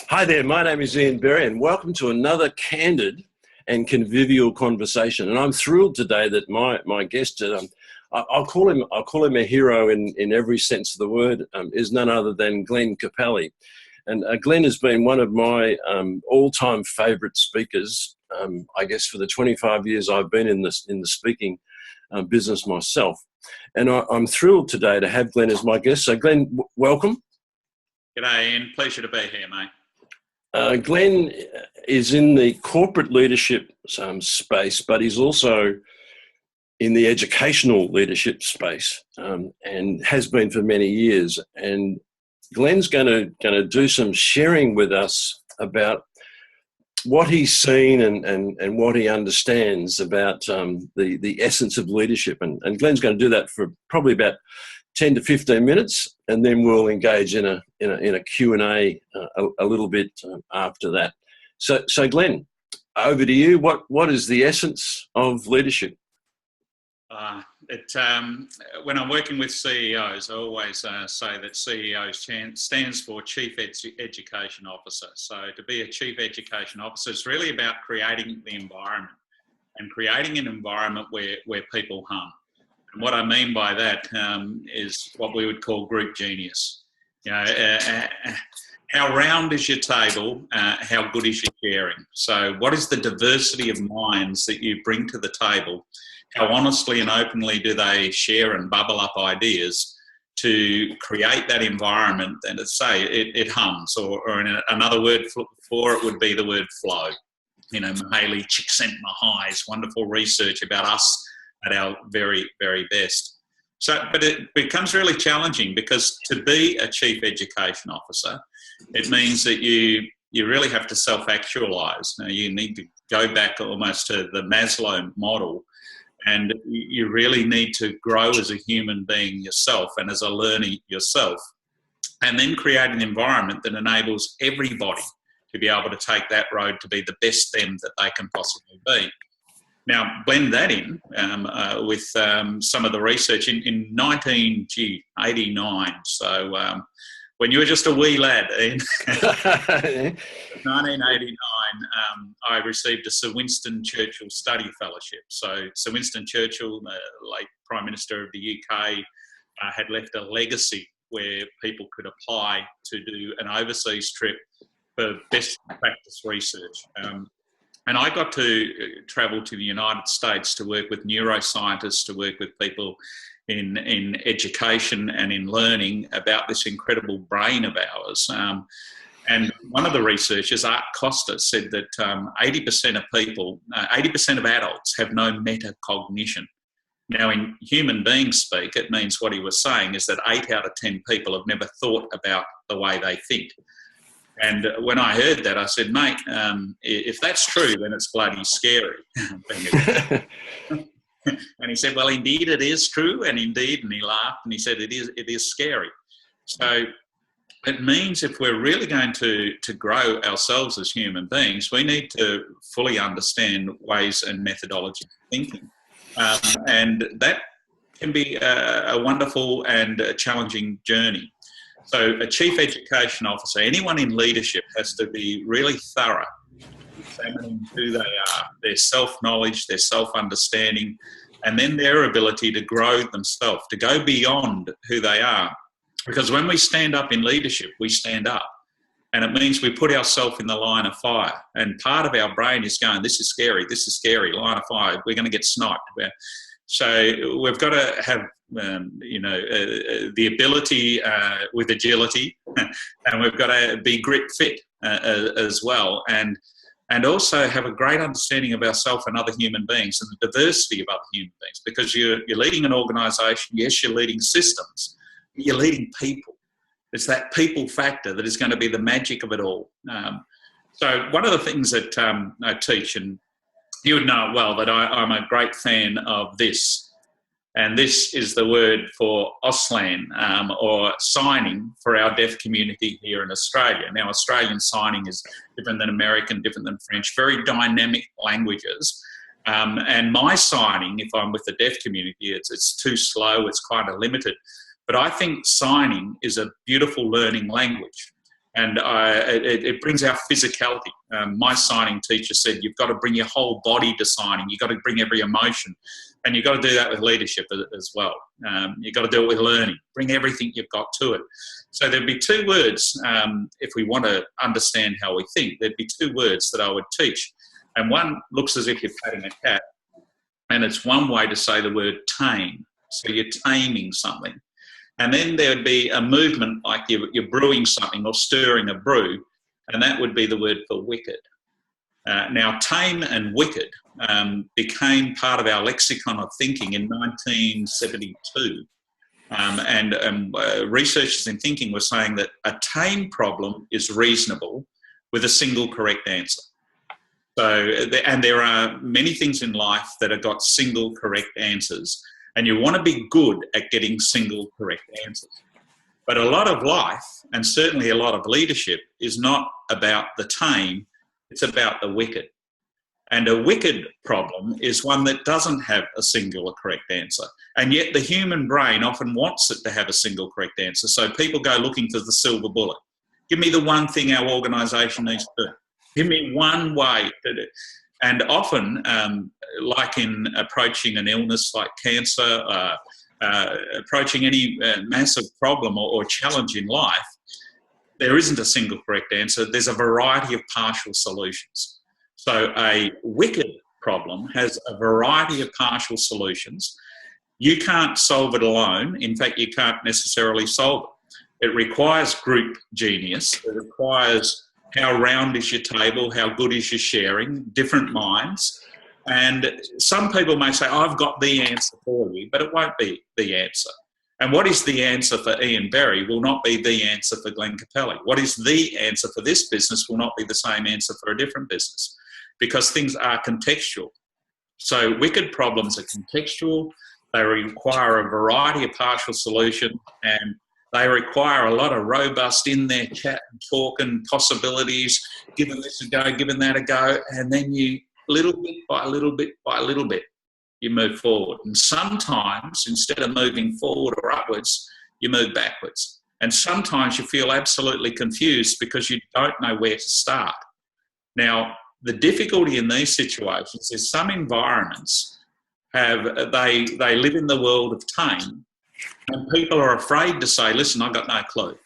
Hi there, my name is Ian Berry and welcome to another candid and convivial conversation. And I'm thrilled today that my guest, I'll call him a hero in every sense of the word, is none other than Glenn Capelli. And Glenn has been one of my all-time favourite speakers, I guess for the 25 years I've been in the speaking business myself. And I'm thrilled today to have Glenn as my guest. So Glenn, welcome. G'day Ian, pleasure to be here, mate. Glenn is in the corporate leadership space, but he's also in the educational leadership space and has been for many years. And Glenn's going to do some sharing with us about what he's seen and what he understands about the essence of leadership. And Glenn's going to do that for probably about 10 to 15 minutes, and then we'll engage in a Q&A a little bit after that. So Glenn, over to you. What is the essence of leadership? When I'm working with CEOs, I always say that CEO stands for Chief Education Officer. So to be a Chief Education Officer, it's really about creating the environment and creating an environment where people hum. And what I mean by that is what we would call group genius. You know, how round is your table? How good is your sharing? So what is the diversity of minds that you bring to the table? How honestly and openly do they share and bubble up ideas to create that environment? And to say it hums, or in another word for it would be the word flow. You know, Mihaly Csikszentmihalyi's wonderful research about us at our very, very best. So, but it becomes really challenging because to be a Chief Education Officer, it means that you really have to self-actualise. Now, you need to go back almost to the Maslow model, and you really need to grow as a human being yourself and as a learner yourself, and then create an environment that enables everybody to be able to take that road to be the best them that they can possibly be. Now, blend that in with some of the research in 1989. So when you were just a wee lad, in 1989, I received a Sir Winston Churchill Study Fellowship. So Sir Winston Churchill, the late Prime Minister of the UK, had left a legacy where people could apply to do an overseas trip for best practice research. And I got to travel to the United States to work with neuroscientists, to work with people in education and in learning about this incredible brain of ours. And one of the researchers, Art Costa, said that 80% of people, 80% of adults have no metacognition. Now, in human being speak, it means what he was saying is that 8 out of 10 people have never thought about the way they think. And when I heard that, I said, mate, if that's true, then it's bloody scary. And he said, well, indeed, it is true. And indeed, and he laughed and he said, it is scary. So it means if we're really going to grow ourselves as human beings, we need to fully understand ways and methodology of thinking. And that can be a wonderful and a challenging journey. So a Chief Education Officer, anyone in leadership, has to be really thorough, examining who they are, their self-knowledge, their self-understanding, and then their ability to grow themselves, to go beyond who they are. Because when we stand up in leadership, we stand up. And it means we put ourselves in the line of fire. And part of our brain is going, this is scary, line of fire, we're going to get sniped. So we've got to have, the ability with agility, and we've got to be grit fit as well, and also have a great understanding of ourselves and other human beings and the diversity of other human beings. Because you're leading an organisation, yes, you're leading systems, but you're leading people. It's that people factor that is going to be the magic of it all. So one of the things that I teach, and you would know well that I'm a great fan of this. And this is the word for Auslan, or signing for our deaf community here in Australia. Now, Australian signing is different than American, different than French, very dynamic languages. And my signing, if I'm with the deaf community, it's too slow, it's kind of limited. But I think signing is a beautiful learning language. And it brings out physicality. My signing teacher said, you've got to bring your whole body to signing. You've got to bring every emotion. And you've got to do that with leadership as well. You've got to do it with learning. Bring everything you've got to it. So there'd be two words, if we want to understand how we think, there'd be two words that I would teach. And one looks as if you're patting a cat. And it's one way to say the word tame. So you're taming something. And then there would be a movement like you're brewing something or stirring a brew, and that would be the word for wicked. Now, tame and wicked became part of our lexicon of thinking in 1972. Researchers in thinking were saying that a tame problem is reasonable with a single correct answer. So, and there are many things in life that have got single correct answers. And you want to be good at getting single correct answers. But a lot of life, and certainly a lot of leadership, is not about the tame, it's about the wicked. And a wicked problem is one that doesn't have a singular correct answer. And yet the human brain often wants it to have a single correct answer. So people go looking for the silver bullet. Give me the one thing our organisation needs to do. Give me one way to do it. And often, like in approaching an illness like cancer, approaching any massive problem or challenge in life, there isn't a single correct answer. There's a variety of partial solutions. So a wicked problem has a variety of partial solutions. You can't solve it alone. In fact, you can't necessarily solve it. It requires group genius. It requires how round is your table, how good is your sharing, different minds. And some people may say, I've got the answer for you, but it won't be the answer. And what is the answer for Ian Berry will not be the answer for Glenn Capelli. What is the answer for this business will not be the same answer for a different business, because things are contextual. So wicked problems are contextual. They require a variety of partial solutions, and they require a lot of robust in there chat and talk and possibilities, giving this a go, giving that a go, and then you, little bit by little bit by little bit, you move forward. And sometimes, instead of moving forward or upwards, you move backwards. And sometimes you feel absolutely confused because you don't know where to start. Now, the difficulty in these situations is some environments they live in the world of tame, and people are afraid to say, listen, I've got no clue.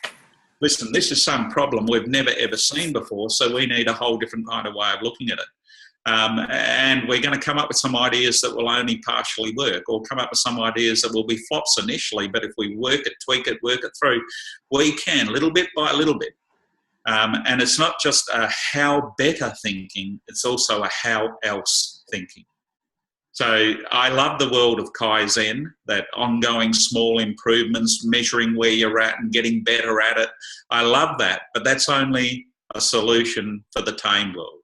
Listen, this is some problem we've never ever seen before, so we need a whole different kind of way of looking at it. And we're going to come up with some ideas that will only partially work, or come up with some ideas that will be flops initially, but if we work it, tweak it, work it through, we can, little bit by little bit. And it's not just a how better thinking, it's also a how else thinking. So I love the world of Kaizen, that ongoing small improvements, measuring where you're at and getting better at it. I love that, but that's only a solution for the tame world.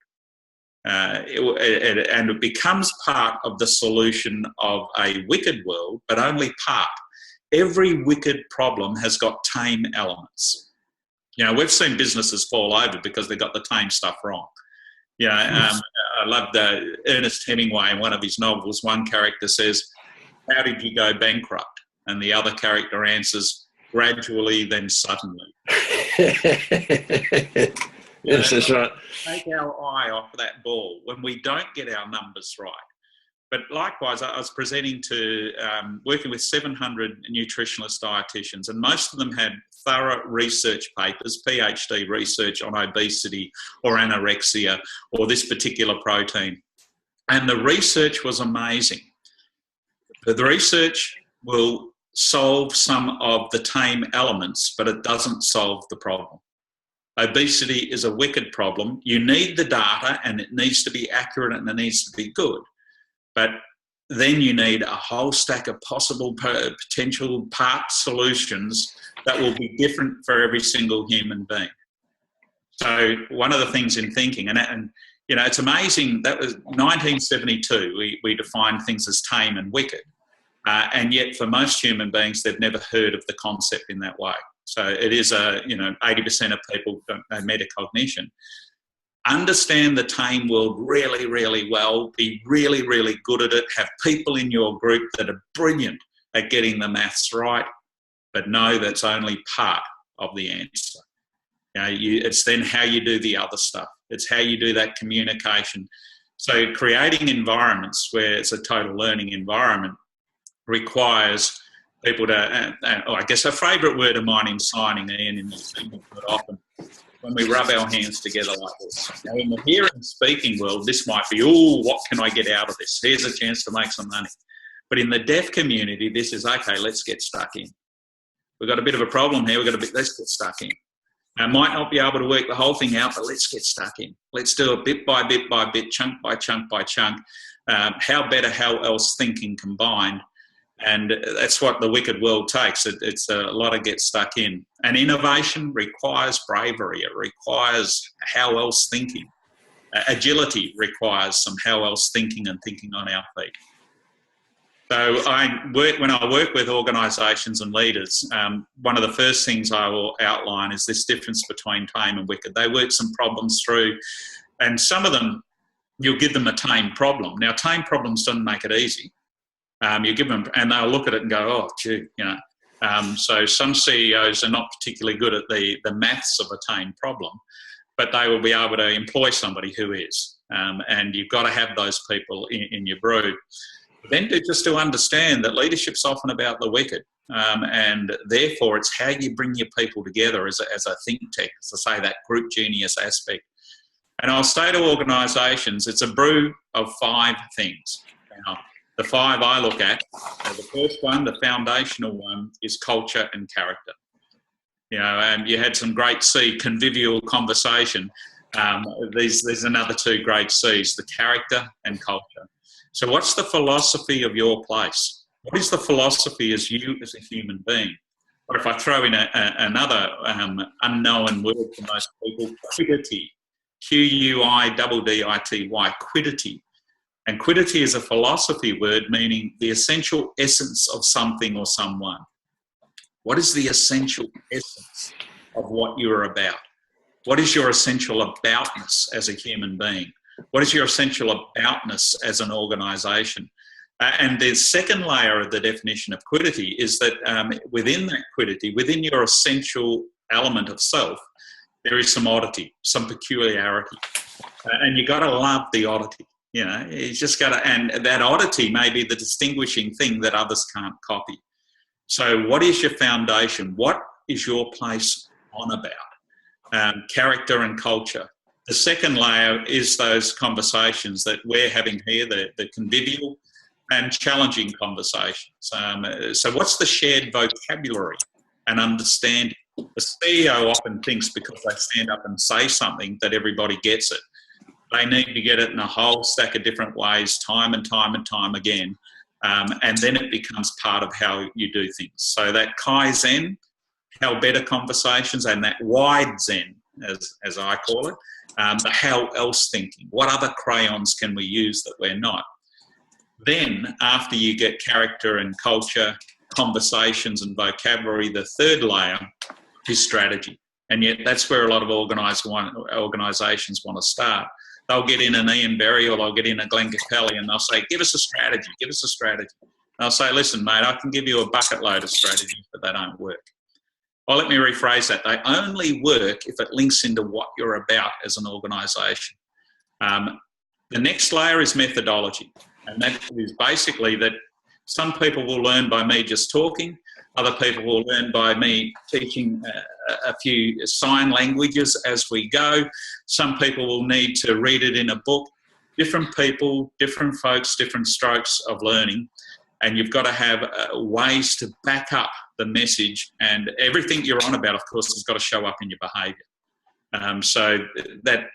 And it becomes part of the solution of a wicked world, but only part. Every wicked problem has got tame elements. You know, we've seen businesses fall over because they got the tame stuff wrong. You know, I loved Ernest Hemingway in one of his novels. One character says, "How did you go bankrupt?" And the other character answers, "Gradually, then suddenly." Yes, that's right. Take our eye off that ball when we don't get our numbers right. But likewise, I was presenting to, working with 700 nutritionalist dietitians, and most of them had thorough research papers, PhD research on obesity or anorexia or this particular protein. And the research was amazing. The research will solve some of the tame elements, but it doesn't solve the problem. Obesity is a wicked problem. You need the data, and it needs to be accurate, and it needs to be good. But then you need a whole stack of possible potential part solutions that will be different for every single human being. So one of the things in thinking, and you know, it's amazing, that was 1972, we defined things as tame and wicked. And yet for most human beings, they've never heard of the concept in that way. So it is 80% of people don't know metacognition. Understand the tame world really, really well, be really, really good at it, have people in your group that are brilliant at getting the maths right, but know that's only part of the answer. It's then how you do the other stuff. It's how you do that communication. So creating environments where it's a total learning environment requires people to, I guess a favourite word of mine in signing, Ian, and you see me quite often, when we rub our hands together like this. Now, in the hearing and speaking world, this might be, what can I get out of this? Here's a chance to make some money. But in the deaf community, this is, okay, let's get stuck in. We've got a bit of a problem here. Let's get stuck in. I might not be able to work the whole thing out, but let's get stuck in. Let's do it bit by bit by bit, chunk by chunk by chunk. How better, how else thinking combined. And that's what the wicked world takes. It's a lot of get stuck in. And innovation requires bravery. It requires how else thinking. Agility requires some how else thinking and thinking on our feet. So when I work with organisations and leaders, one of the first things I will outline is this difference between tame and wicked. They work some problems through, and some of them, you'll give them a tame problem. Now, tame problems doesn't make it easy. You give them, and they'll look at it and go, so some CEOs are not particularly good at the maths of a tame problem, but they will be able to employ somebody who is. And you've got to have those people in your brew. Then just to understand that leadership's often about the wicked, and therefore it's how you bring your people together as a think tank, as I say, that group genius aspect. And I'll say to organisations, it's a brew of 5 things. Now, the 5 I look at, the first one, the foundational one, is culture and character. And you had some great convivial conversation. There's another 2 great C's, the character and culture. So what's the philosophy of your place? What is the philosophy as you as a human being? Or if I throw in another unknown word for most people, quiddity, Q-U-I-D-D-I-T-Y, quiddity. And quiddity is a philosophy word meaning the essential essence of something or someone. What is the essential essence of what you're about? What is your essential aboutness as a human being? What is your essential aboutness as an organisation? And the second layer of the definition of quiddity is that within that quiddity, within your essential element of self, there is some oddity, some peculiarity. And you've got to love the oddity. You just got to, and that oddity may be the distinguishing thing that others can't copy. So what is your foundation? What is your place on about? Character and culture. The second layer is those conversations that we're having here, the convivial and challenging conversations. So what's the shared vocabulary and understanding? The CEO often thinks because they stand up and say something that everybody gets it. They need to get it in a whole stack of different ways, time and time and time again. And then it becomes part of how you do things. So that Kaizen, how better conversations, and that wide Zen, as I call it, the how else thinking. What other crayons can we use that we're not? Then, after you get character and culture, conversations and vocabulary, the third layer is strategy. And yet that's where a lot of organisations want to start. They'll get in an Ian Berry or they'll get in a Glenn Capelli and they'll say, give us a strategy, give us a strategy. And I'll say, listen, mate, I can give you a bucket load of strategies, but they don't work. Well, let me rephrase that. They only work if it links into what you're about as an organisation. The next layer is methodology. And that is basically that some people will learn by me just talking. Other people will learn by me teaching a few sign languages as we go. Some people will need to read it in a book. Different people, different folks, different strokes of learning. And you've got to have ways to back up the message, and everything you're on about, of course, has got to show up in your behaviour. So that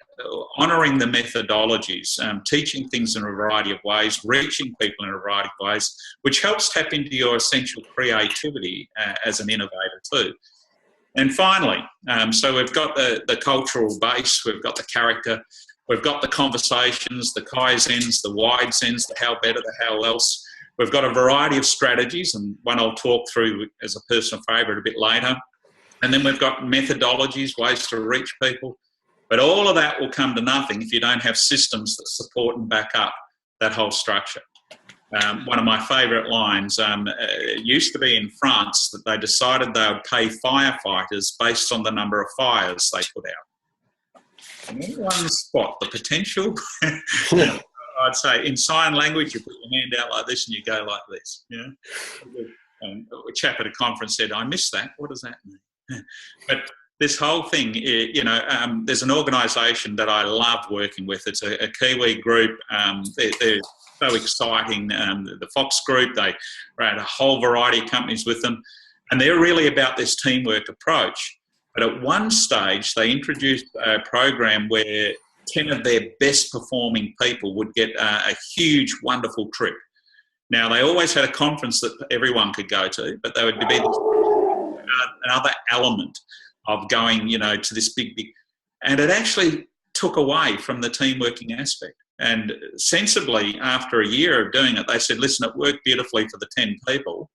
honouring the methodologies, teaching things in a variety of ways, reaching people in a variety of ways, which helps tap into your essential creativity as an innovator too. And finally, so we've got the cultural base, we've got the character, we've got the conversations, the Kaizens, the wide Zens, the how better, the how else. We've got a variety of strategies, and one I'll talk through as a personal favourite a bit later. And then we've got methodologies, ways to reach people. But all of that will come to nothing if you don't have systems that support and back up that whole structure. One of my favourite lines, it used to be in France that they decided they would pay firefighters based on the number of fires they put out. Can anyone spot the potential? I'd say in sign language, you put your hand out like this and you go like this. You know? And a chap at a conference said, "I missed that. What does that mean?" But this whole thing, you know, there's an organisation that I love working with. It's a Kiwi group. They're so exciting. The Fox Group, they ran a whole variety of companies with them, and they're really about this teamwork approach. But at one stage, they introduced a program where 10 of their best performing people would get a huge, wonderful trip. Now, they always had a conference that everyone could go to, but there would be another element of going, you know, to this big, and it actually took away from the team working aspect. And sensibly, after a year of doing it, they said, listen, it worked beautifully for the 10 people,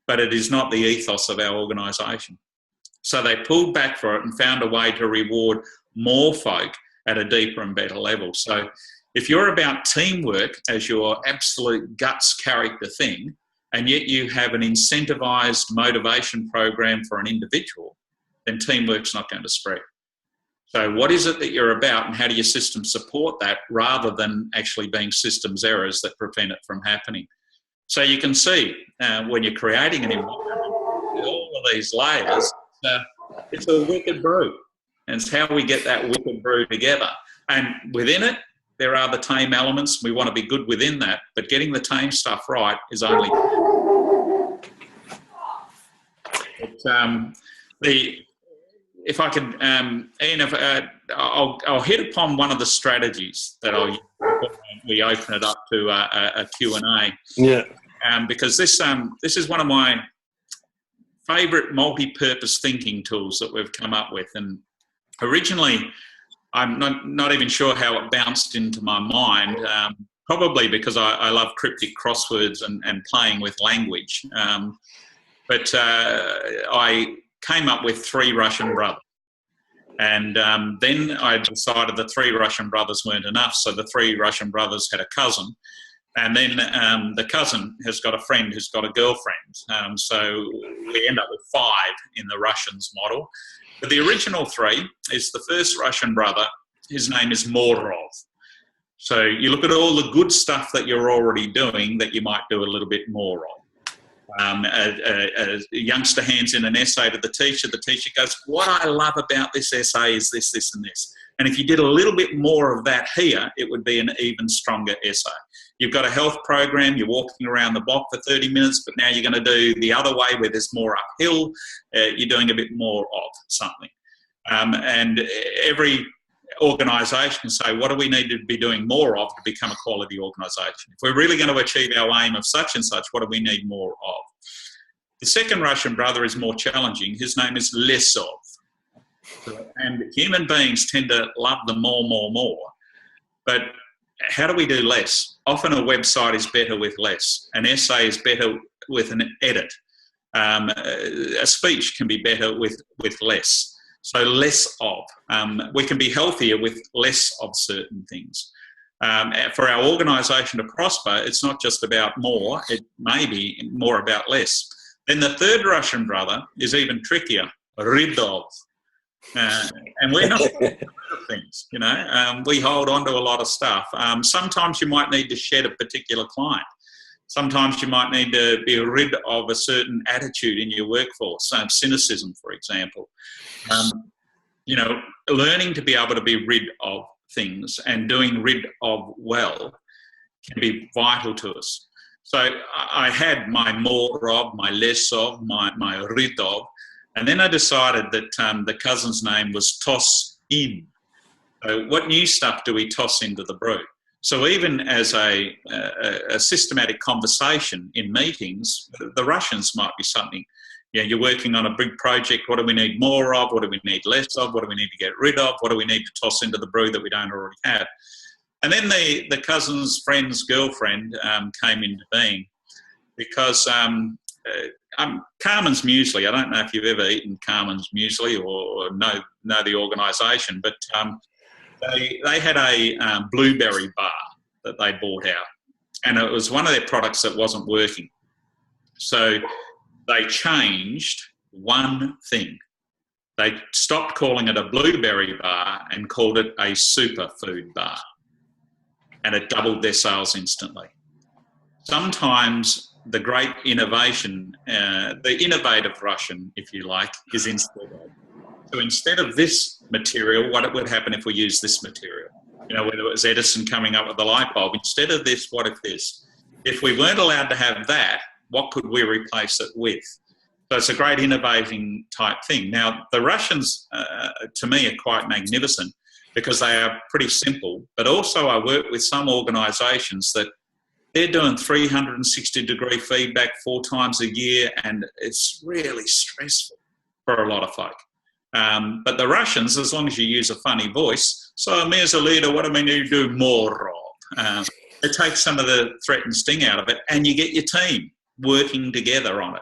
but it is not the ethos of our organisation. So they pulled back for it and found a way to reward more folk at a deeper and better level. So if you're about teamwork as your absolute guts character thing, and yet you have an incentivised motivation program for an individual, then teamwork's not going to spread. So what is it that you're about, and how do your systems support that, rather than actually being systems errors that prevent it from happening? So you can see when you're creating an environment, all of these layers, it's a wicked brew. And it's how we get that wicked brew together. And within it, there are the tame elements. We want to be good within that, but getting the tame stuff right is only... If I can, Ian, I'll hit upon one of the strategies that we open it up to a Q&A. Yeah. Because this is one of my favourite multi-purpose thinking tools that we've come up with. And originally, I'm not even sure how it bounced into my mind, probably because I love cryptic crosswords and playing with language. But I came up with 3 Russian brothers. And then I decided the 3 Russian brothers weren't enough, so the 3 Russian brothers had a cousin. And then the cousin has got a friend who's got a girlfriend. So we end up with 5 in the Russians model. But the original 3 is the first Russian brother. His name is Morov. So you look at all the good stuff that you're already doing that you might do a little bit more of. A youngster hands in an essay to the teacher goes, what I love about this essay is this, this and this. And if you did a little bit more of that here, it would be an even stronger essay. You've got a health program, you're walking around the block for 30 minutes, but now you're going to do the other way where there's more uphill. You're doing a bit more of something. And every organisation can say, what do we need to be doing more of to become a quality organisation? If we're really going to achieve our aim of such and such, what do we need more of? The second Russian brother is more challenging. His name is Lesov. And human beings tend to love them more. But how do we do less? Often a website is better with less. An essay is better with an edit. A speech can be better with less. So less of. We can be healthier with less of certain things. For our organisation to prosper, it's not just about more, it may be more about less. Then the third Russian brother is even trickier, Ridov. And we're not rid of things, you know. We hold on to a lot of stuff. Sometimes you might need to shed a particular client. Sometimes you might need to be rid of a certain attitude in your workforce, cynicism, for example. You know, learning to be able to be rid of things and doing rid of well can be vital to us. So I had my more of, my less of, my rid of, and then I decided that the cousin's name was toss in. So what new stuff do we toss into the brew? So even as a systematic conversation in meetings, the Russians might be something. Yeah, you're working on a big project. What do we need more of? What do we need less of? What do we need to get rid of? What do we need to toss into the brew that we don't already have? And then the cousin's friend's girlfriend came into being because Carmen's Muesli. I don't know if you've ever eaten Carmen's Muesli or know the organisation, but they had a blueberry bar that they bought out. and it was one of their products that wasn't working. So they changed one thing. They stopped calling it a blueberry bar and called it a superfood bar. And it doubled their sales instantly. Sometimes the great innovation, the innovative Russian, if you like, is instead of. So instead of this material, what would happen if we use this material? You know, whether it was Edison coming up with the light bulb, instead of this, what if this? If we weren't allowed to have that, what could we replace it with? So it's a great innovating type thing. Now, the Russians, to me, are quite magnificent because they are pretty simple, but also I work with some organisations that they're doing 360-degree feedback 4 times a year, and it's really stressful for a lot of folk. But the Russians, as long as you use a funny voice, so me as a leader, what do I need to do more of? It takes some of the threat and sting out of it, and you get your team working together on it.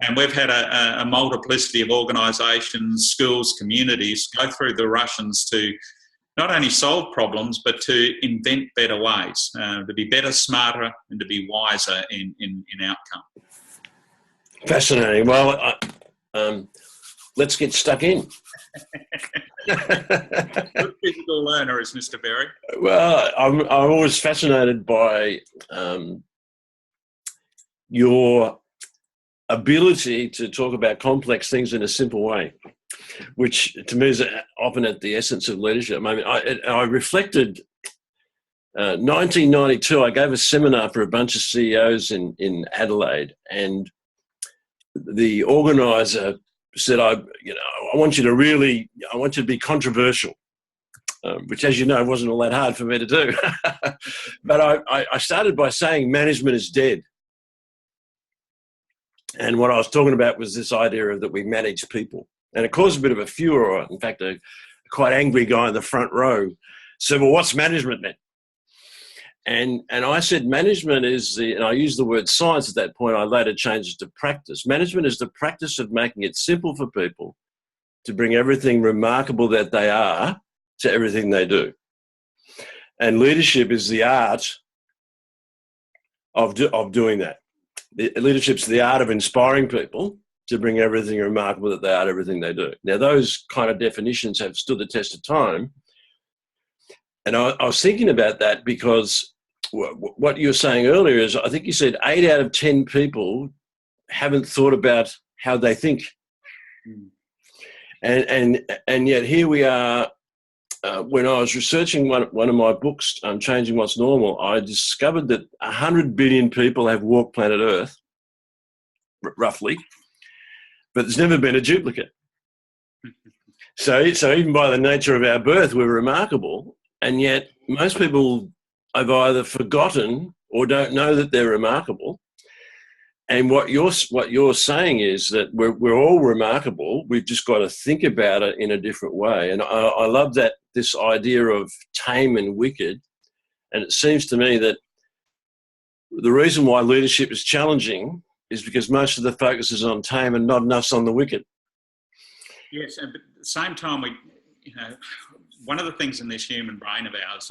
And we've had a multiplicity of organisations, schools, communities go through the Russians to not only solve problems, but to invent better ways, to be better, smarter, and to be wiser in outcome. Fascinating. Well, let's get stuck in. Good physical learner is Mr. Berry. Well, I'm always fascinated by your ability to talk about complex things in a simple way, which to me is often at the essence of leadership. I mean, I reflected, 1992, I gave a seminar for a bunch of CEOs in Adelaide, and the organizer said, I want you to be controversial, which, as you know, wasn't all that hard for me to do. But I started by saying management is dead. And what I was talking about was this idea of that we manage people. And it caused a bit of a furor. In fact, a quite angry guy in the front row said, well, what's management then? And I said management is and I used the word science at that point, I later changed it to practice. Management is the practice of making it simple for people to bring everything remarkable that they are to everything they do. And leadership is the art of doing that. Leadership's the art of inspiring people to bring everything remarkable that they are to everything they do. Now, those kind of definitions have stood the test of time. And I was thinking about that because what you were saying earlier is, I think you said 8 out of 10 people haven't thought about how they think. And yet here we are. When I was researching one of my books, Changing What's Normal, I discovered that 100 billion people have walked planet Earth, roughly, but there's never been a duplicate. So even by the nature of our birth, we're remarkable, and yet most people have either forgotten or don't know that they're remarkable. And what you're saying is that we're all remarkable. We've just got to think about it in a different way. And I love that, this idea of tame and wicked. And it seems to me that the reason why leadership is challenging is because most of the focus is on tame and not enough's on the wicked. Yes, and at the same time, one of the things in this human brain of ours,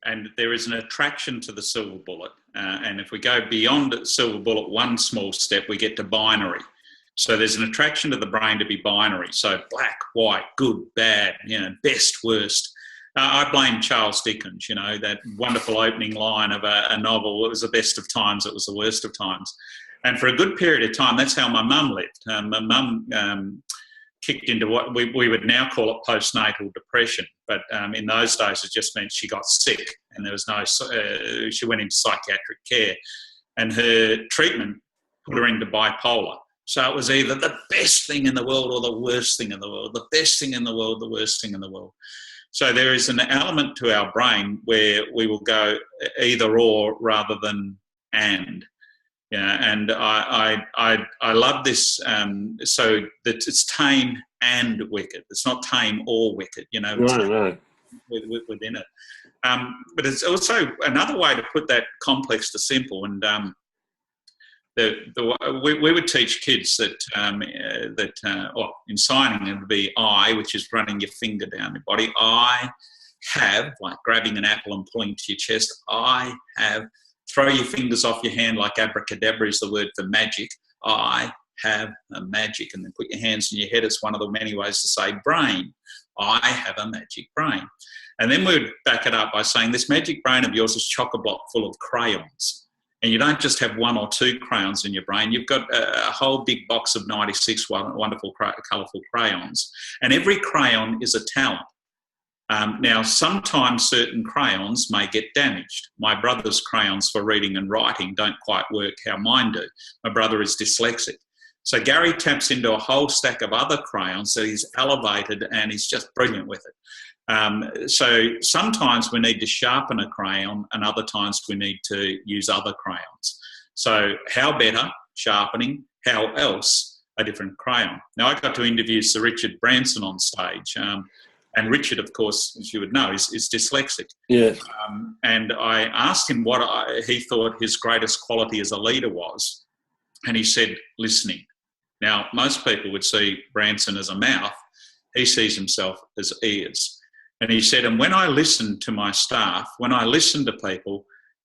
and there is an attraction to the silver bullet. And if we go beyond the silver bullet one small step, we get to binary. So there's an attraction to the brain to be binary. So black, white, good, bad, best, worst. I blame Charles Dickens, that wonderful opening line of a novel. It was the best of times, it was the worst of times. And for a good period of time, that's how my mum lived. My mum kicked into what we would now call it postnatal depression. But in those days, it just meant she got sick and there was she went into psychiatric care, and her treatment put her into bipolar. So it was either the best thing in the world or the worst thing in the world, the best thing in the world, the worst thing in the world. So there is an element to our brain where we will go either or rather than and. And I love this, so that it's tame and wicked. It's not tame or wicked, No. Within it. But it's also another way to put that complex to simple. And we would teach kids that in signing it would be I, which is running your finger down your body. I have, like grabbing an apple and pulling to your chest, I have throw your fingers off your hand like abracadabra is the word for magic. I have a magic. And then put your hands in your head. It's one of the many ways to say brain. I have a magic brain. And then we would back it up by saying this magic brain of yours is chock-a-block full of crayons. And you don't just have one or two crayons in your brain. You've got a whole big box of 96 wonderful, colourful crayons. And every crayon is a talent. Now, sometimes certain crayons may get damaged. My brother's crayons for reading and writing don't quite work how mine do. My brother is dyslexic. So Gary taps into a whole stack of other crayons that he's elevated, and he's just brilliant with it. So sometimes we need to sharpen a crayon, and other times we need to use other crayons. So how better sharpening? How else a different crayon? Now, I got to interview Sir Richard Branson on stage. And Richard, of course, as you would know, is dyslexic. Yeah. And I asked him what he thought his greatest quality as a leader was. And he said, listening. Now, most people would see Branson as a mouth. He sees himself as ears. And he said, and when I listen to my staff, when I listen to people,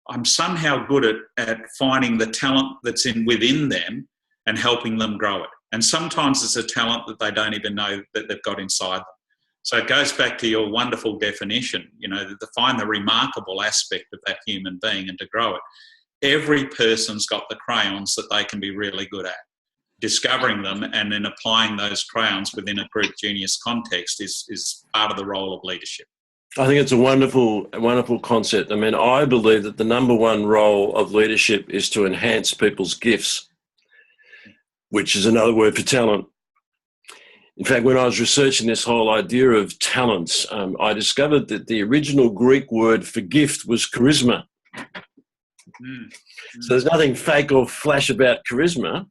I'm somehow good at finding the talent that's within them and helping them grow it. And sometimes it's a talent that they don't even know that they've got inside them. So it goes back to your wonderful definition, to find the remarkable aspect of that human being and to grow it. Every person's got the crayons that they can be really good at. Discovering them and then applying those crayons within a group genius context is part of the role of leadership. I think it's a wonderful concept. I mean, I believe that the number one role of leadership is to enhance people's gifts, which is another word for talent. In fact, when I was researching this whole idea of talents, I discovered that the original Greek word for gift was charisma. So there's nothing fake or flash about charisma.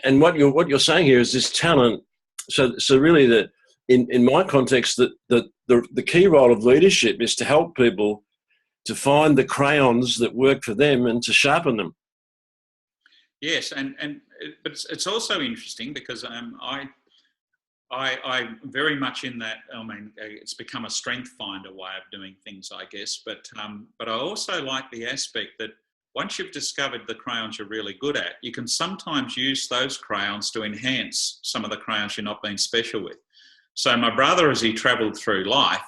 And what you're saying here is this talent. So really, in my context, the key role of leadership is to help people to find the crayons that work for them and to sharpen them. Yes, but it's also interesting because I very much in that. I mean, it's become a strength finder way of doing things, I guess. But I also like the aspect that once you've discovered the crayons you're really good at, you can sometimes use those crayons to enhance some of the crayons you're not being special with. So my brother, as he travelled through life,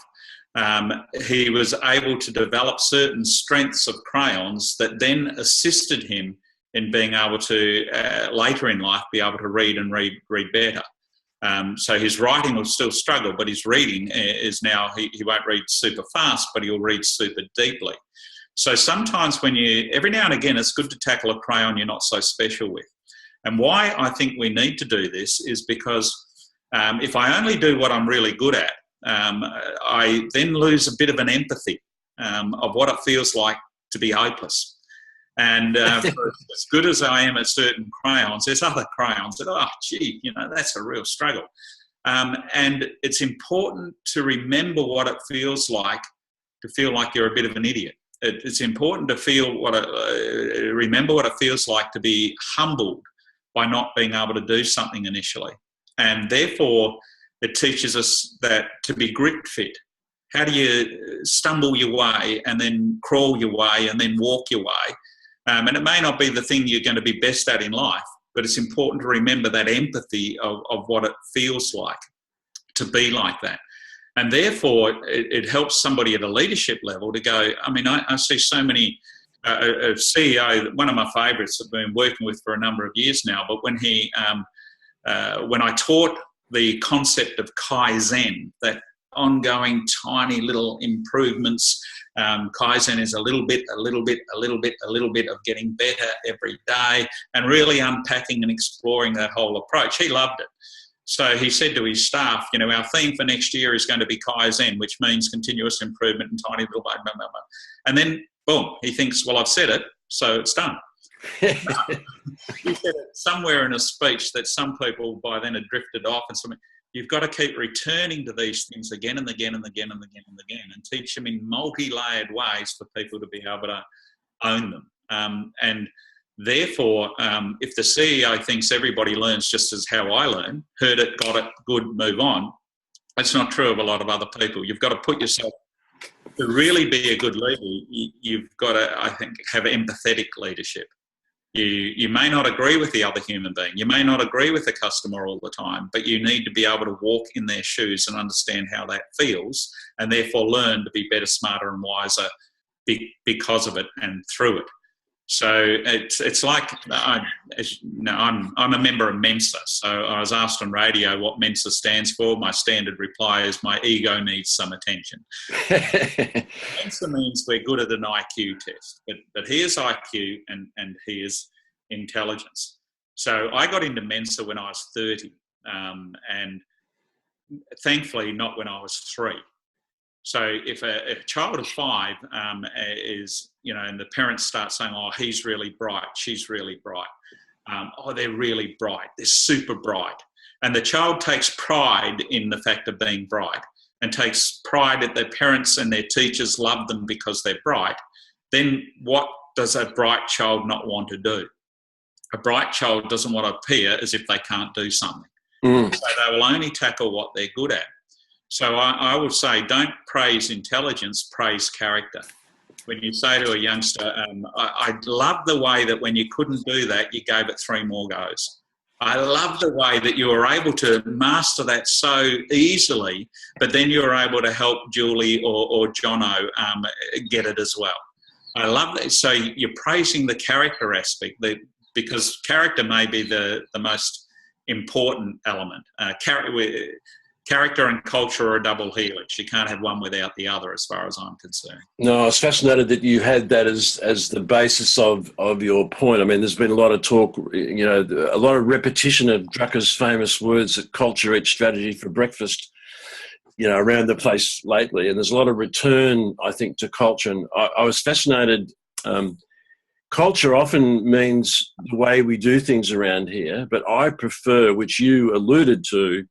he was able to develop certain strengths of crayons that then assisted him in being able to, later in life, be able to read better. So his writing will still struggle, but his reading is now, he won't read super fast, but he'll read super deeply. So sometimes every now and again, it's good to tackle a crayon you're not so special with. And why I think we need to do this is because if I only do what I'm really good at, I then lose a bit of an empathy of what it feels like to be hopeless. And as good as I am at certain crayons, there's other crayons that, that's a real struggle. And it's important to remember what it feels like to feel like you're a bit of an idiot. It's important to remember what it feels like to be humbled by not being able to do something initially. And therefore, it teaches us that to be grit fit, how do you stumble your way and then crawl your way and then walk your way? And it may not be the thing you're going to be best at in life, but it's important to remember that empathy of what it feels like to be like that. And therefore, it helps somebody at a leadership level to go, I mean, I see so many, a CEO, one of my favourites I've been working with for a number of years now, but when I taught the concept of Kaizen, that ongoing tiny little improvements, Kaizen is a little bit of getting better every day and really unpacking and exploring that whole approach. He loved it. So he said to his staff, our theme for next year is going to be Kaizen, which means continuous improvement and tiny little blah, blah, blah, blah. And then, boom, he thinks, well, I've said it, so it's done. He said it somewhere in a speech that some people by then had drifted off and something. You've got to keep returning to these things again and again and again and again and again and teach them in multi-layered ways for people to be able to own them. And therefore, if the CEO thinks everybody learns just as how I learn, heard it, got it, good, move on, that's not true of a lot of other people. You've got to put yourself to really be a good leader, you've got to, I think, have empathetic leadership. You may not agree with the other human being. You may not agree with the customer all the time, but you need to be able to walk in their shoes and understand how that feels, and therefore learn to be better, smarter, and wiser because of it and through it. So it's like, as you know, I'm a member of Mensa. So I was asked on radio what Mensa stands for. My standard reply is my ego needs some attention. Mensa means we're good at an IQ test, but here's IQ and here's intelligence. So I got into Mensa when I was 30, and thankfully not when I was 3. So if a child of 5 is, you know, and the parents start saying, oh, he's really bright, she's really bright, oh, they're really bright, they're super bright. And the child takes pride in the fact of being bright and takes pride that their parents and their teachers love them because they're bright, then what does a bright child not want to do? A bright child doesn't want to appear as if they can't do something. So they will only tackle what they're good at. So I would say, don't praise intelligence, praise character. When you say to a youngster, I love the way that when you couldn't do that, you gave it 3 more goes. I love the way that you were able to master that so easily, but then you were able to help Julie or Jono get it as well. I love that. So you're praising the character aspect, because character may be the most important element. Character and culture are a double helix. You can't have one without the other, as far as I'm concerned. No, I was fascinated that you had that as the basis of your point. I mean, there's been a lot of talk, you know, a lot of repetition of Drucker's famous words that culture eats strategy for breakfast, you know, around the place lately. And there's a lot of return, I think, to culture. And I was fascinated. Culture often means the way we do things around here, but I prefer, which you alluded to,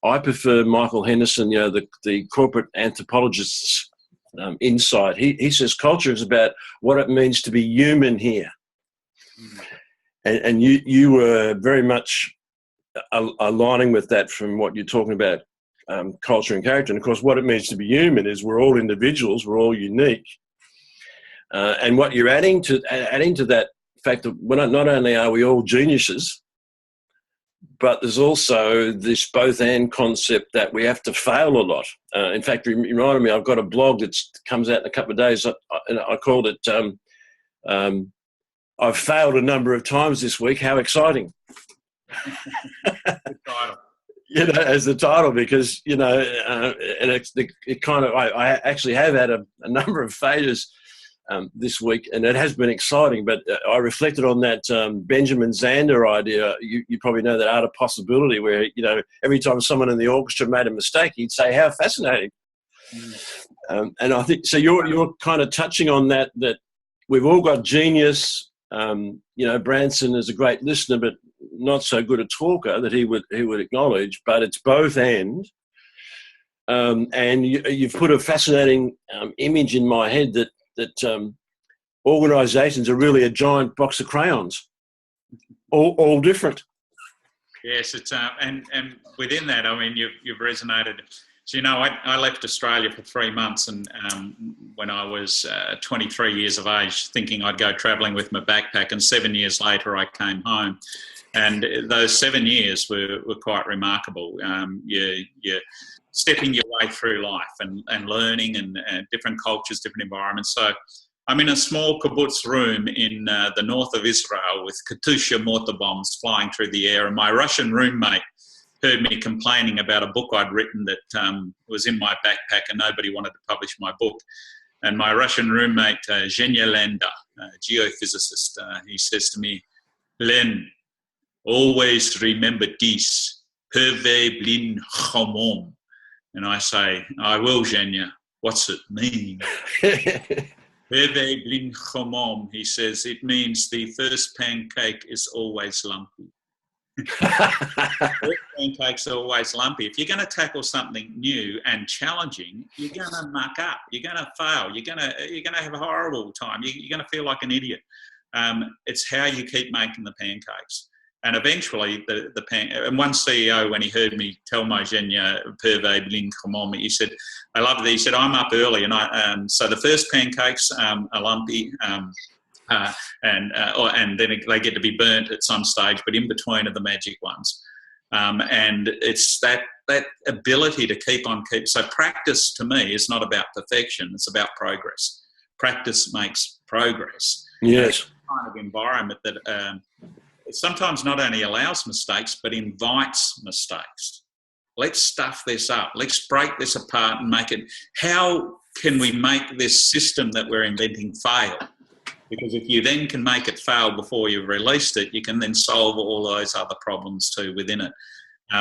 I prefer Michael Henderson, you know, the corporate anthropologist's insight. He says culture is about what it means to be human here. And you were very much aligning with that from what you're talking about, culture and character. And of course, what it means to be human is we're all individuals, we're all unique. And what you're adding to that fact that not only are we all geniuses, but there's also this both and concept that we have to fail a lot. In fact, it reminded me, I've got a blog that comes out in a couple of days, and I called it, I've failed a number of times this week, how exciting. Good title. You know, as the title, because, you know, and it kind of, I actually have had a number of failures this week, and it has been exciting. But I reflected on that Benjamin Zander idea. You probably know that art of possibility, where, you know, every time someone in the orchestra made a mistake, he'd say, "How fascinating!" And I think so. You're kind of touching on that we've all got genius. You know, Branson is a great listener, but not so good a talker, that he would acknowledge. But it's both and. And you've put a fascinating image in my head that organisations are really a giant box of crayons, all different. Yes, it's and within that, I mean, you've resonated. So, you know, I left Australia for 3 months, and when I was 23 years of age, thinking I'd go travelling with my backpack, and 7 years later I came home, and those 7 years were quite remarkable. You're stepping your way through life and learning and different cultures, different environments. So I'm in a small kibbutz room in the north of Israel with Katyusha mortar bombs flying through the air, and my Russian roommate heard me complaining about a book I'd written that was in my backpack, and nobody wanted to publish my book. And my Russian roommate, Zhenya Landa, a geophysicist, he says to me, "Len, always remember this, Hervé Blin Chomom." And I say, "I will, Zhenya. What's it mean?" Hervé Blin Chomom, he says, "It means the first pancake is always lumpy." First pancake's always lumpy. If you're going to tackle something new and challenging, you're going to muck up. You're going to fail. You're going to have a horrible time. You're going to feel like an idiot. It's how you keep making the pancakes. And eventually, and one CEO, when he heard me tell Mojenya Perve Blinkomom, he said, I loved it. He said, I'm up early. And so the first pancakes are lumpy, and then they get to be burnt at some stage, but in between are the magic ones. And it's that ability to keep. So practice to me is not about perfection, it's about progress. Practice makes progress. Yes. Kind of environment that sometimes not only allows mistakes, but invites mistakes. Let's stuff this up. Let's break this apart and make it. How can we make this system that we're inventing fail? Because if you then can make it fail before you've released it, you can then solve all those other problems too within it.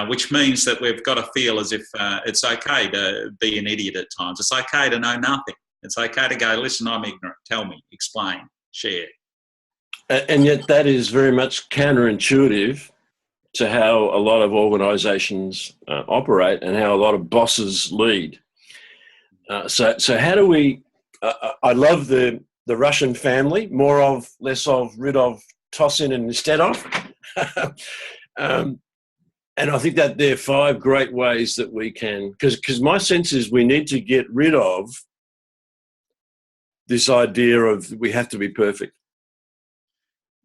Which means that we've got to feel as if it's okay to be an idiot at times. It's okay to know nothing. It's okay to go, listen, I'm ignorant. Tell me, explain, share. And yet that is very much counterintuitive to how a lot of organisations operate and how a lot of bosses lead. So how do we... I love the Russian family, more of, less of, rid of, toss in and instead of. And I think that there are 5 great ways that we can... Because my sense is we need to get rid of this idea of we have to be perfect.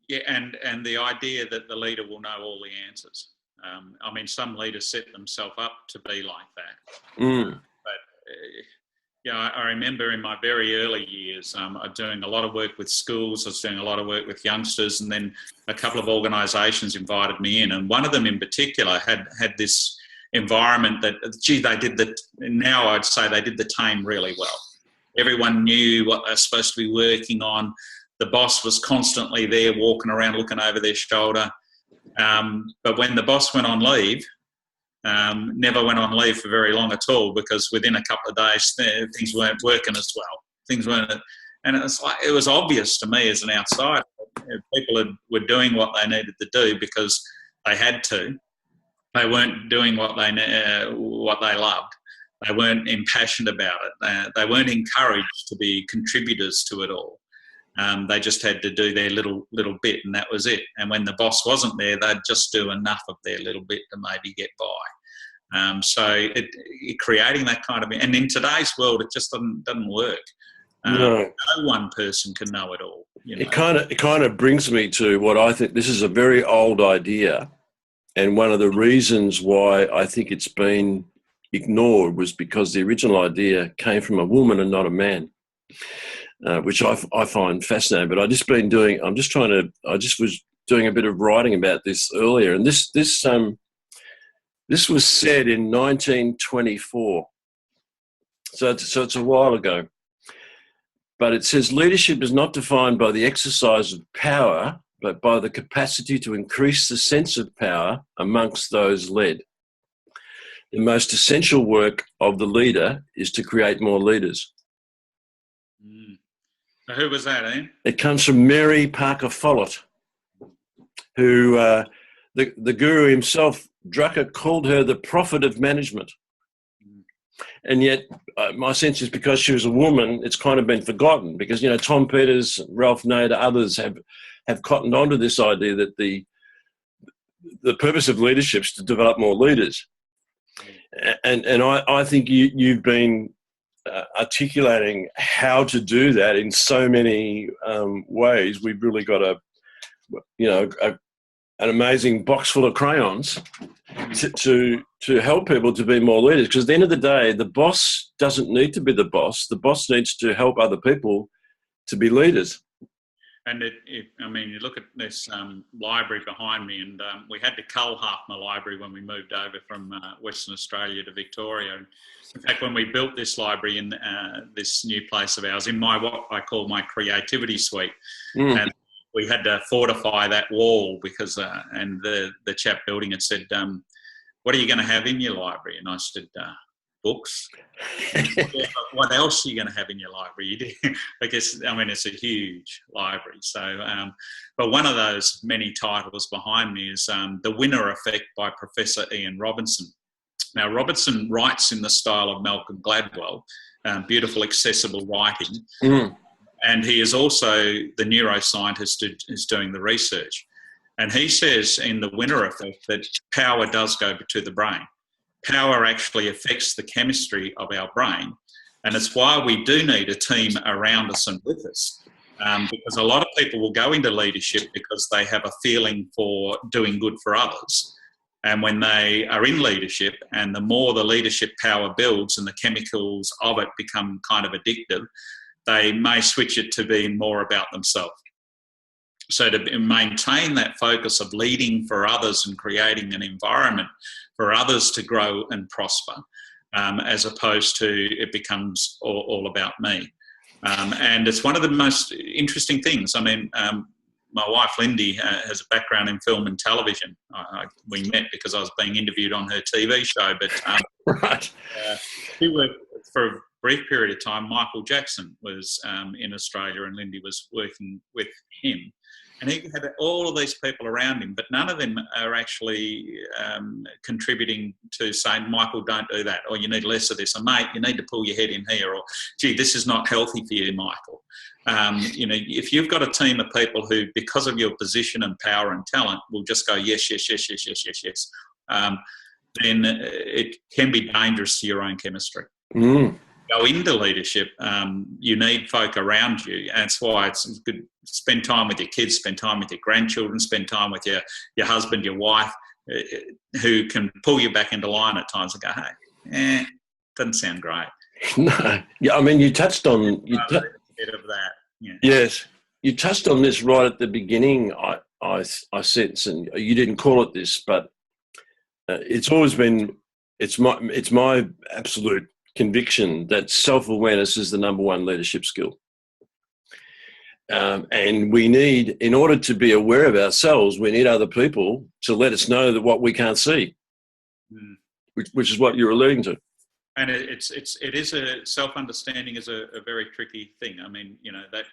Yeah, and the idea that the leader will know all the answers. I mean, some leaders set themselves up to be like that. But I remember in my very early years, I was doing a lot of work with schools. I was doing a lot of work with youngsters, and then a couple of organisations invited me in, and one of them in particular had this environment that, they did now I'd say they did the team really well. Everyone knew what they're supposed to be working on. The boss was constantly there walking around looking over their shoulder. But when the boss went on leave, never went on leave for very long at all, because within a couple of days things weren't working as well. Things weren't, and it was obvious to me as an outsider. People were doing what they needed to do because they had to. They weren't doing what they loved. They weren't impassioned about it. They weren't encouraged to be contributors to it all. They just had to do their little bit, and that was it. And when the boss wasn't there, they'd just do enough of their little bit to maybe get by. So creating that kind of... And in today's world, it just doesn't work. No one person can know it all. It kind of brings me to what I think this is a very old idea, and one of the reasons why I think it's been ignored was because the original idea came from a woman and not a man. Which I find fascinating, but I just was doing a bit of writing about this earlier, and this was said in 1924, so it's a while ago. But it says leadership is not defined by the exercise of power, but by the capacity to increase the sense of power amongst those led. The most essential work of the leader is to create more leaders. Who was that, Ian? It comes from Mary Parker Follett, who the guru himself, Drucker, called her the prophet of management. And yet my sense is because she was a woman, it's kind of been forgotten, because, Tom Peters, Ralph Nader, others have cottoned onto this idea that the purpose of leadership is to develop more leaders. And I think you've been articulating how to do that in so many ways. We've really got an amazing box full of crayons to help people to be more leaders. Because at the end of the day, the boss doesn't need to be the boss. The boss needs to help other people to be leaders. And you look at this library behind me, and we had to cull half my library when we moved over from Western Australia to Victoria. In fact, when we built this library in this new place of ours, in what I call my creativity suite, and we had to fortify that wall because, and the chap building it said, "What are you going to have in your library?" And I said, "Books." What else are you going to have in your library? I guess, it's a huge library. So, but one of those many titles behind me is The Winner Effect by Professor Ian Robertson. Now, Robertson writes in the style of Malcolm Gladwell, beautiful, accessible writing. And he is also the neuroscientist who's doing the research. And he says in The Winner Effect that power does go to the brain. Power actually affects the chemistry of our brain. And it's why we do need a team around us and with us. Because a lot of people will go into leadership because they have a feeling for doing good for others. And when they are in leadership, and the more the leadership power builds and the chemicals of it become kind of addictive, they may switch it to being more about themselves. So to maintain that focus of leading for others and creating an environment for others to grow and prosper, as opposed to it becomes all about me. And it's one of the most interesting things. I mean, my wife Lindy has a background in film and television. We met because I was being interviewed on her TV show, but Right. she worked for a brief period of time. Michael Jackson was in Australia, and Lindy was working with him. And he had all of these people around him, but none of them are actually contributing to saying, Michael, don't do that, or you need less of this, or mate, you need to pull your head in here, or gee, this is not healthy for you, Michael. You know, if you've got a team of people who, because of your position and power and talent, will just go yes, yes, yes, yes, yes, yes, yes, then it can be dangerous to your own chemistry. Mm. Go into leadership, you need folk around you. And that's why it's good. Spend time with your kids, spend time with your grandchildren, spend time with your husband, your wife, who can pull you back into line at times and go, hey, doesn't sound great. No. Yeah, I mean, you touched on... A bit of that. Yeah. Yes. You touched on this right at the beginning, I sense, and you didn't call it this, but it's always been... It's my absolute conviction that self-awareness is the number one leadership skill. And we need, in order to be aware of ourselves, we need other people to let us know that what we can't see, which is what you're alluding to. And it is a self-understanding is a very tricky thing. I mean, you know, that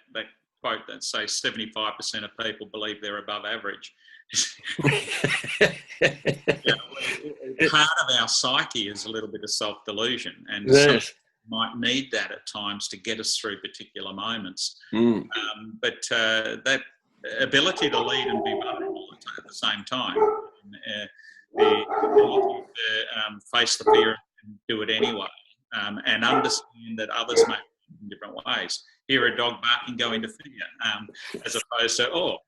quote that says 75% of people believe they're above average. Part of our psyche is a little bit of self-delusion, and Yes. might need that at times to get us through particular moments. But that ability to lead and be vulnerable at the same time, the ability to face the fear and do it anyway, and understand that others may in different ways. Hear a dog barking, go into fear, as opposed to,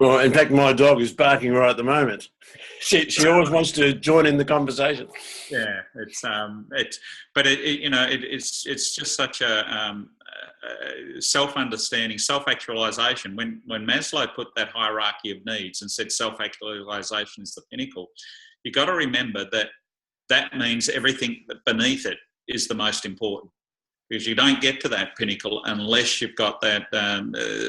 well, in fact, my dog is barking right at the moment. She always wants to join in the conversation. Yeah, it's just such a self-understanding, self-actualization. When Maslow put that hierarchy of needs and said self-actualization is the pinnacle, you've got to remember that means everything beneath it is the most important. Because you don't get to that pinnacle unless you've got that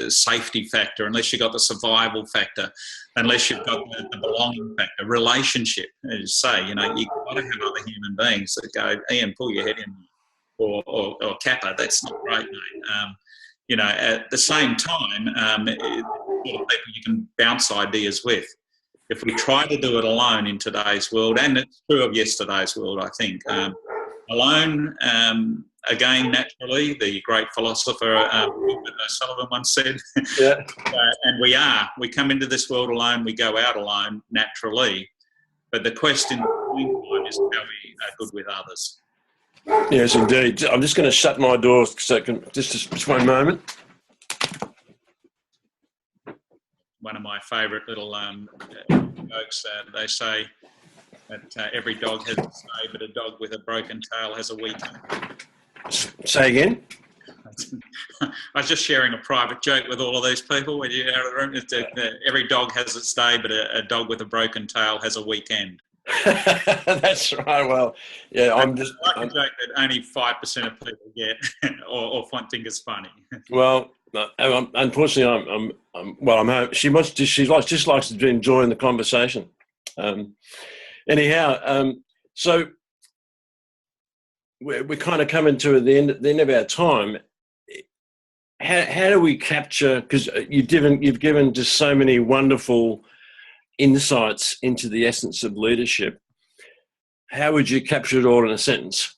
safety factor, unless you've got the survival factor, unless you've got the belonging factor, relationship. As you say, you know, you've got to have other human beings that go, Ian, pull your head in, or Kappa, that's not great, mate. You know, at the same time, people you can bounce ideas with. If we try to do it alone in today's world, and it's true of yesterday's world, I think, alone, again, naturally, the great philosopher Robert O'Sullivan once said, Yeah. and we come into this world alone, we go out alone, naturally. But the question is how we are good with others. Yes, indeed. I'm just going to shut my door so I can, just one moment. One of my favourite little jokes, they say that every dog has a day, but a dog with a broken tail has a weekend. Say again? I was just sharing a private joke with all of these people when you're out of the room. That every dog has its day, but a dog with a broken tail has a weekend. That's right. Well, yeah, I'm just... I like a joke that only 5% of people get or think is funny. Well, unfortunately, I'm home. She just likes to enjoy the conversation. Anyhow, so we're kind of coming to the end of our time. How do we capture? Because you've given just so many wonderful insights into the essence of leadership. How would you capture it all in a sentence?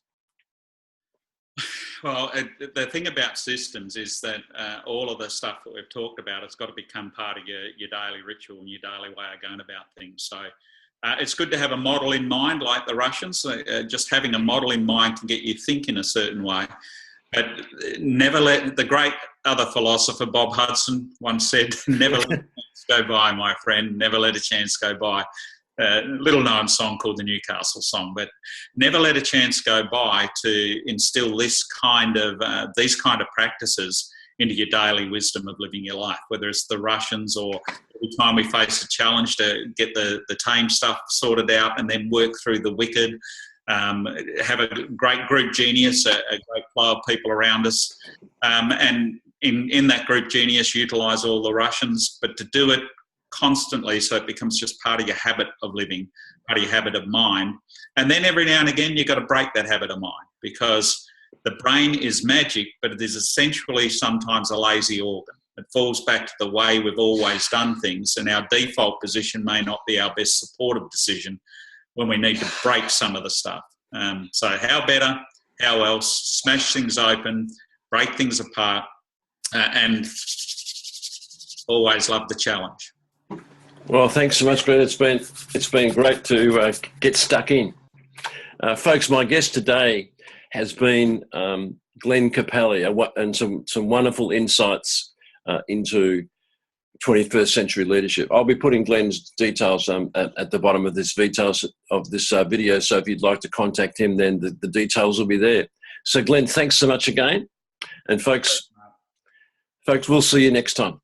Well, the thing about systems is that all of the stuff that we've talked about, it's got to become part of your daily ritual and your daily way of going about things. So it's good to have a model in mind, like the Russians. Just having a model in mind can get you thinking a certain way. But never let, the great other philosopher, Bob Hudson, once said, never let a chance go by, my friend, never let a chance go by. Little known song called the Newcastle Song, but never let a chance go by to instill this kind of these kind of practices into your daily wisdom of living your life, whether it's the Russians or every time we face a challenge to get the tame stuff sorted out and then work through the wicked. Have a great group genius, a great flow of people around us, and in that group genius utilise all the Russians, but to do it constantly so it becomes just part of your habit of living, part of your habit of mind. And then every now and again you've got to break that habit of mind, because the brain is magic, but it is essentially sometimes a lazy organ. It falls back to the way we've always done things, and our default position may not be our best supportive decision when we need to break some of the stuff. So how better, how else, smash things open, break things apart, and always love the challenge. Well, thanks so much, Glenn. It's been great to get stuck in. Folks, my guest today has been Glenn Capelli, and some wonderful insights into 21st century leadership. I'll be putting Glenn's details at the bottom of this video, so if you'd like to contact him, then the details will be there. So Glenn, thanks so much again. And folks, we'll see you next time.